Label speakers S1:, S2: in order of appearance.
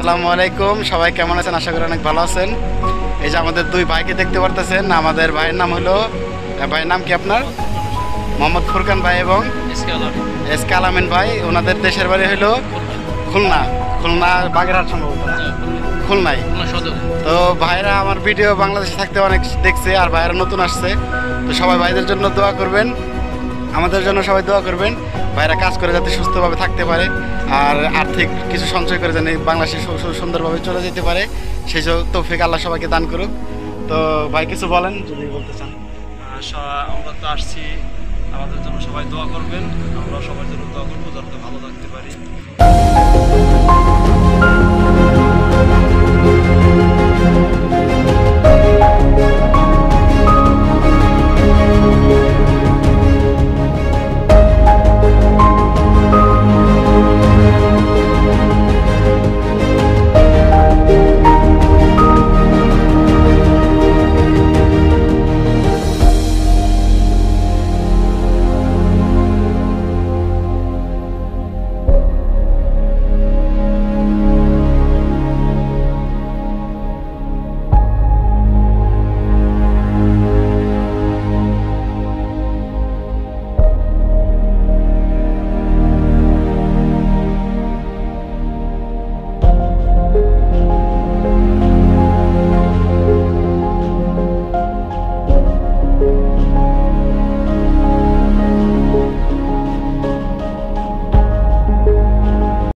S1: আসসালামু আলাইকুম, সবাই কেমন আছেন? আশা করি অনেক ভালো আছেন। এই যে আমাদের দুই ভাইকে দেখতে পারতেছেন, আমাদের ভাইয়ের নাম হলো, ভাইয়ের নাম কি আপনার? মোহাম্মদ ফুরকান ভাই এবং এস কে আলামিন ভাই। ওনাদের দেশের বাড়ি হলো খুলনা, খুলনা বাগেরহাট সম্ভবত না? খুলনায়। তো ভাইরা আমার ভিডিও বাংলাদেশে থাকতে অনেক দেখছে, আর ভাইরা নতুন আসছে। তো সবাই ভাইদের জন্য দোয়া করবেন, আমাদের জন্য সবাই দোয়া করবেন। ভাইরা কাজ করে যাতে সুস্থভাবে থাকতে পারে, আর আর্থিক কিছু সঞ্চয় করে যেন বাংলাদেশে সুন্দরভাবে চলে যেতে পারে, সেই তৌফিক আল্লাহ সবাইকে দান করুক। তো ভাই কিছু বলেন যদি বলতে চান।
S2: আমরা তো আসছি, আমাদের জন্য সবাই দোয়া করবেন, আমরা সবার জন্য দোয়া করবো যাতে ভালো থাকতে পারি।